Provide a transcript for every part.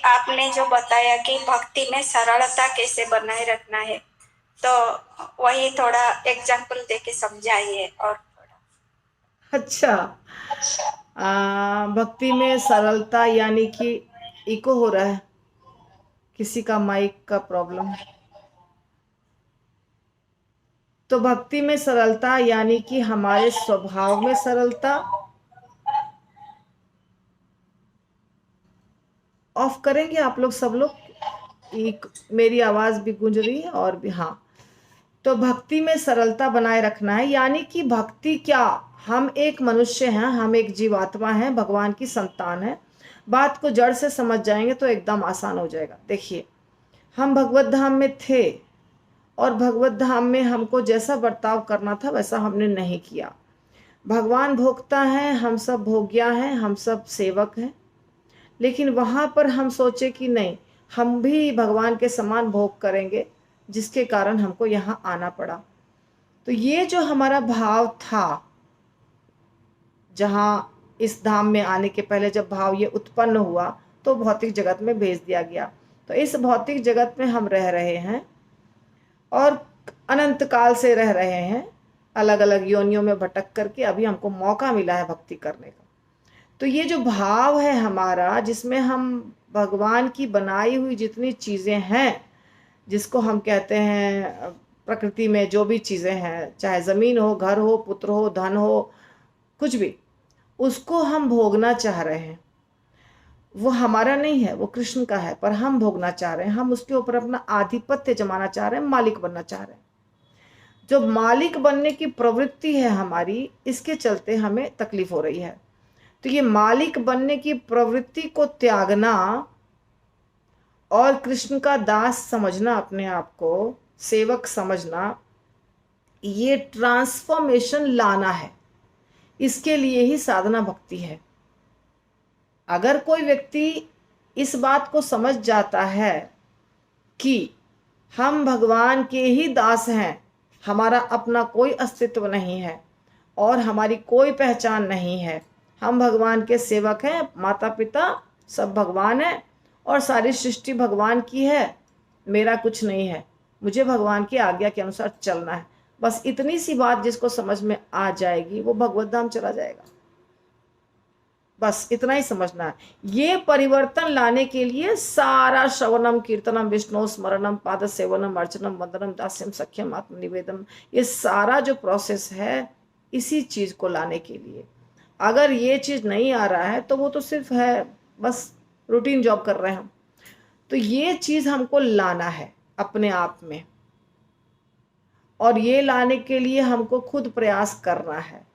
आपने जो बताया कि भक्ति में सरलता कैसे बनाए रखना है, तो वही थोड़ा एग्जाम्पल देके समझाइए। और थोड़ा। अच्छा। भक्ति में सरलता यानी कि इको हो रहा है, किसी का माइक का प्रॉब्लम। तो भक्ति में सरलता यानी कि हमारे स्वभाव में सरलता। ऑफ करेंगे आप लोग सब लोग, एक मेरी आवाज भी गूंज रही है और भी। हाँ, तो भक्ति में सरलता बनाए रखना है यानी कि भक्ति क्या, हम एक मनुष्य हैं, हम एक जीवात्मा हैं, भगवान की संतान है। बात को जड़ से समझ जाएंगे तो एकदम आसान हो जाएगा। देखिए, हम भगवत धाम में थे और भगवत धाम में हमको जैसा बर्ताव करना था वैसा हमने नहीं किया। भगवान भोगता है, हम सब भोग्या हैं, हम सब सेवक हैं। लेकिन वहां पर हम सोचे कि नहीं, हम भी भगवान के समान भोग करेंगे, जिसके कारण हमको यहाँ आना पड़ा। तो ये जो हमारा भाव था, जहाँ इस धाम में आने के पहले जब भाव ये उत्पन्न हुआ तो भौतिक जगत में भेज दिया गया। तो इस भौतिक जगत में हम रह रहे हैं और अनंत काल से रह रहे हैं, अलग अलग योनियों में भटक करके अभी हमको मौका मिला है भक्ति करने का। तो ये जो भाव है हमारा, जिसमें हम भगवान की बनाई हुई जितनी चीज़ें हैं, जिसको हम कहते हैं प्रकृति में जो भी चीज़ें हैं, चाहे ज़मीन हो, घर हो, पुत्र हो, धन हो, कुछ भी, उसको हम भोगना चाह रहे हैं। वो हमारा नहीं है, वो कृष्ण का है, पर हम भोगना चाह रहे हैं। हम उसके ऊपर अपना आधिपत्य जमाना चाह रहे हैं, मालिक बनना चाह रहे हैं। जो मालिक बनने की प्रवृत्ति है हमारी, इसके चलते हमें तकलीफ हो रही है। तो ये मालिक बनने की प्रवृत्ति को त्यागना और कृष्ण का दास समझना, अपने आप को सेवक समझना, ये ट्रांसफॉर्मेशन लाना है। इसके लिए ही साधना भक्ति है। अगर कोई व्यक्ति इस बात को समझ जाता है कि हम भगवान के ही दास हैं, हमारा अपना कोई अस्तित्व नहीं है और हमारी कोई पहचान नहीं है, हम भगवान के सेवक हैं, माता पिता सब भगवान है और सारी सृष्टि भगवान की है, मेरा कुछ नहीं है, मुझे भगवान की आज्ञा के अनुसार चलना है, बस इतनी सी बात जिसको समझ में आ जाएगी वो भगवत धाम चला जाएगा। बस इतना ही समझना है। ये परिवर्तन लाने के लिए सारा श्रवणम कीर्तनम विष्णु स्मरणम पाद सेवनम अर्चनम वंदनम दास्यम सख्यम आत्मनिवेदन, ये सारा जो प्रोसेस है इसी चीज को लाने के लिए। अगर ये चीज नहीं आ रहा है तो वो तो सिर्फ है, बस रूटीन जॉब कर रहे हैं हम। तो ये चीज हमको लाना है अपने आप में, और ये लाने के लिए हमको खुद प्रयास करना है।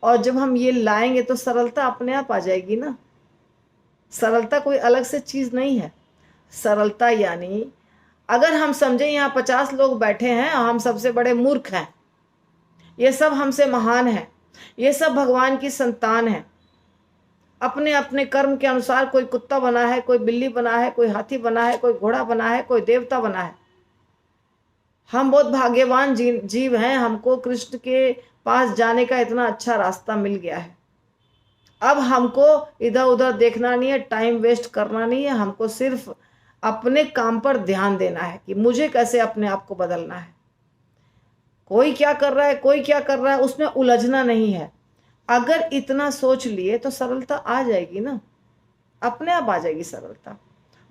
और जब हम ये लाएंगे तो सरलता अपने आप आ जाएगी ना। सरलता कोई अलग से चीज नहीं है। सरलता यानी, अगर हम समझे यहाँ 50 लोग बैठे हैं और हम सबसे बड़े मूर्ख हैं, ये सब हमसे महान हैं, ये सब भगवान की संतान हैं, अपने अपने कर्म के अनुसार कोई कुत्ता बना है, कोई बिल्ली बना है, कोई हाथी बना है, कोई घोड़ा बना है, कोई देवता बना है। हम बहुत भाग्यवान जीव हैं, हमको कृष्ण के पास जाने का इतना अच्छा रास्ता मिल गया है। अब हमको इधर उधर देखना नहीं है, टाइम वेस्ट करना नहीं है, हमको सिर्फ अपने काम पर ध्यान देना है कि मुझे कैसे अपने आप को बदलना है। कोई क्या कर रहा है, कोई क्या कर रहा है, उसमें उलझना नहीं है। अगर इतना सोच लिए तो सरलता आ जाएगी ना, अपने आप आ जाएगी सरलता।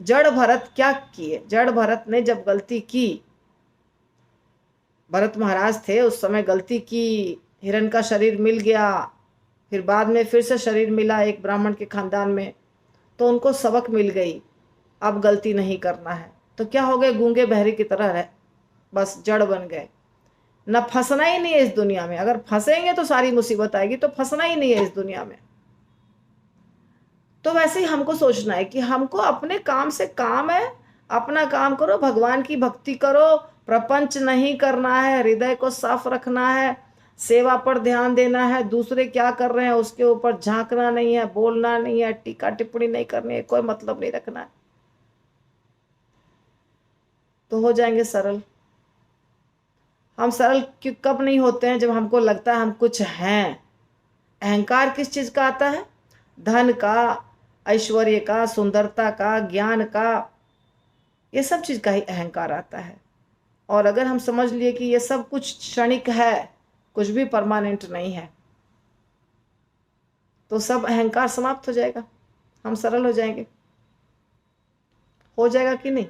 जड़ भरत क्या किए, जड़ भरत ने जब गलती की, भरत महाराज थे उस समय, गलती की, हिरण का शरीर मिल गया, फिर बाद में फिर से शरीर मिला एक ब्राह्मण के खानदान में, तो उनको सबक मिल गई, अब गलती नहीं करना है। तो क्या हो गए, गूंगे बहरे की तरह रहे, बस जड़ बन गए। न फंसना ही नहीं है इस दुनिया में, अगर फंसेंगे तो सारी मुसीबत आएगी, तो फंसना ही नहीं है इस दुनिया में। तो वैसे ही हमको सोचना है कि हमको अपने काम से काम है, अपना काम करो, भगवान की भक्ति करो, प्रपंच नहीं करना है, हृदय को साफ रखना है, सेवा पर ध्यान देना है, दूसरे क्या कर रहे हैं उसके ऊपर झांकना नहीं है, बोलना नहीं है, टीका टिप्पणी नहीं करनी है, कोई मतलब नहीं रखना है, तो हो जाएंगे सरल। हम सरल कब नहीं होते हैं, जब हमको लगता है हम कुछ हैं। अहंकार किस चीज का आता है, धन का, ऐश्वर्य का, सुंदरता का, ज्ञान का, ये सब चीज का ही अहंकार आता है। और अगर हम समझ लिए कि ये सब कुछ क्षणिक है, कुछ भी परमानेंट नहीं है, तो सब अहंकार समाप्त हो जाएगा, हम सरल हो जाएंगे। हो जाएगा कि नहीं?